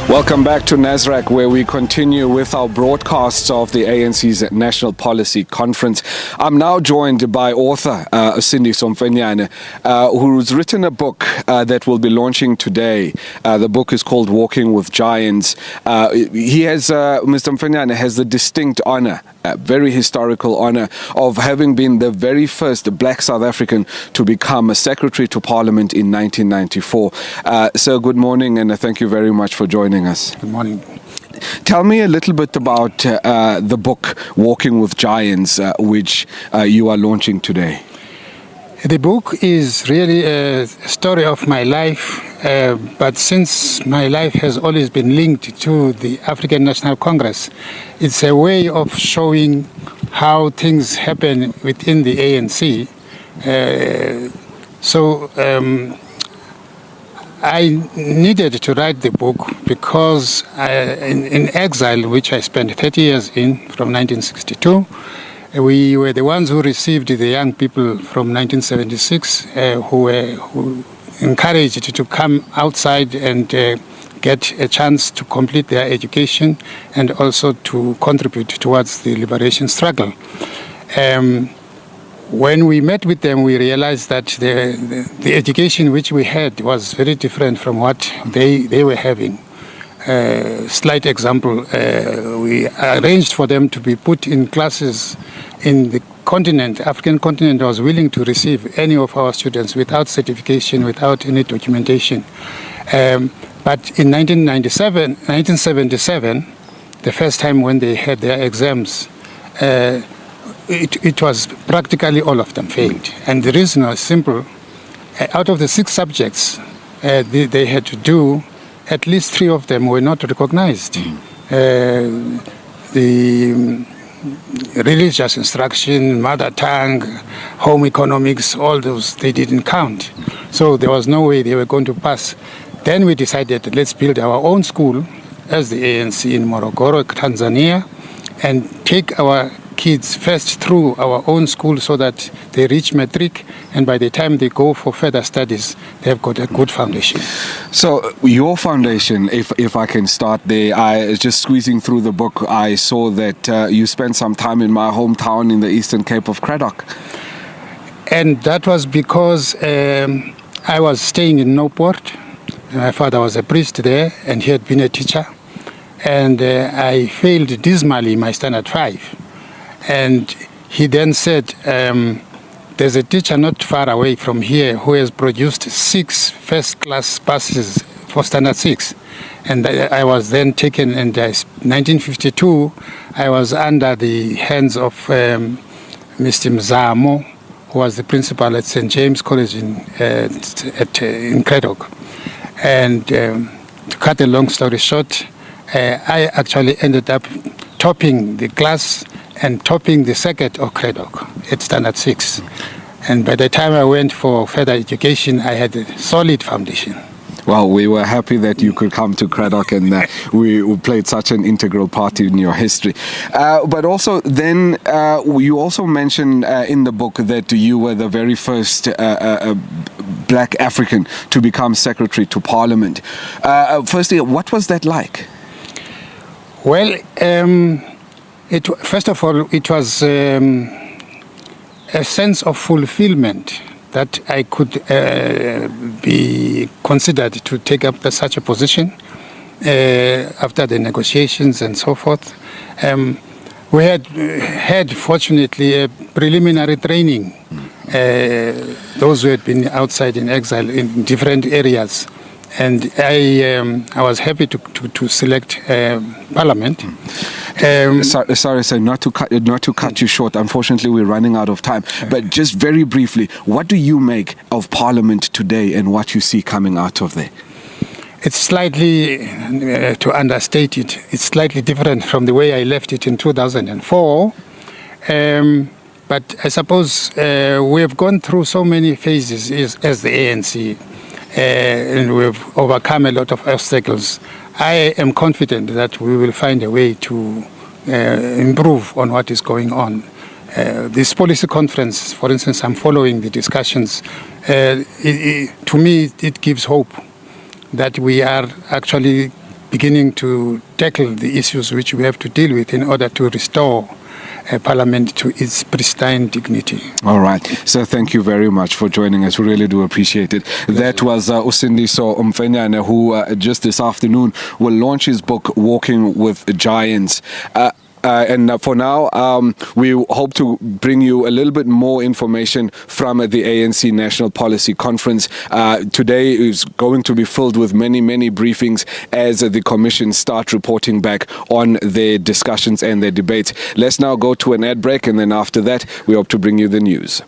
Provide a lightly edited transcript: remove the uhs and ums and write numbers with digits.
Welcome back to NASRAC, where we continue with our broadcasts of the ANC's National Policy Conference. I'm now joined by author Sindiso Mfenyana, who's written a book that will be launching today. The book is called Walking with Giants. Mr. Mfenyana has the distinct honor, very historical honor, of having been the very first black South African to become a Secretary to Parliament in 1994. Sir, good morning, and thank you very much for joining us. Good morning. Tell me a little bit about the book Walking with Giants, which you are launching today. The book is really a story of my life, but since my life has always been linked to the African National Congress, it's a way of showing how things happen within the ANC. I needed to write the book because in exile, which I spent 30 years in, from 1962, we were the ones who received the young people from 1976 who were encouraged to come outside and get a chance to complete their education and also to contribute towards the liberation struggle. When we met with them, we realized that the education which we had was very different from what they were having. Slight example, we arranged for them to be put in classes in the continent. African continent was willing to receive any of our students without certification, without any documentation. But in 1977, the first time when they had their exams, it was practically all of them failed. And the reason was simple. Out of the 6 subjects they had to do, at least 3 of them were not recognized. The religious instruction, mother tongue, home economics, all those, they didn't count. So there was no way they were going to pass. Then we decided, let's build our own school as the ANC in Morogoro, Tanzania, and take our kids first through our own school so that they reach matric, and by the time they go for further studies, they've got a good foundation. So your foundation, if I can start there, I just squeezing through the book, I saw that you spent some time in my hometown in the Eastern Cape of Cradock. And that was because I was staying in Newport. My father was a priest there, and he had been a teacher. And I failed dismally my standard 5. And he then said, there's a teacher not far away from here who has produced 6 first-class passes for standard 6. And I was then taken, and in 1952, I was under the hands of Mr. Mzamo, who was the principal at St. James College in Cradock. And to cut a long story short, I actually ended up topping the class and topping the circuit of Cradock at standard 6. And by the time I went for further education, I had a solid foundation. Well, we were happy that you could come to Cradock, and we played such an integral part in your history. But also then you also mentioned in the book that you were the very first black African to become Secretary to Parliament. Firstly, what was that like? Well, first of all, it was a sense of fulfillment that I could be considered to take up such a position after the negotiations and so forth. We had fortunately, a preliminary training, those who had been outside in exile in different areas. And I was happy to select Parliament. Sorry, sir, not to cut you short. Unfortunately, we're running out of time. But just very briefly, what do you make of Parliament today and what you see coming out of there? It's slightly, to understate it, it's slightly different from the way I left it in 2004. But I suppose we have gone through so many phases as the ANC, and we've overcome a lot of obstacles. I am confident that we will find a way to improve on what is going on. This policy conference, for instance, I'm following the discussions. To me, it gives hope that we are actually beginning to tackle the issues which we have to deal with in order to restore Parliament to its pristine dignity. All right. So thank you very much for joining us. We really do appreciate it. That was Sindiso Mfenyana, who just this afternoon will launch his book, Walking with Giants. And for now, we hope to bring you a little bit more information from the ANC National Policy Conference. Today is going to be filled with many, many briefings as the Commission start reporting back on their discussions and their debates. Let's now go to an ad break, and then after that, we hope to bring you the news.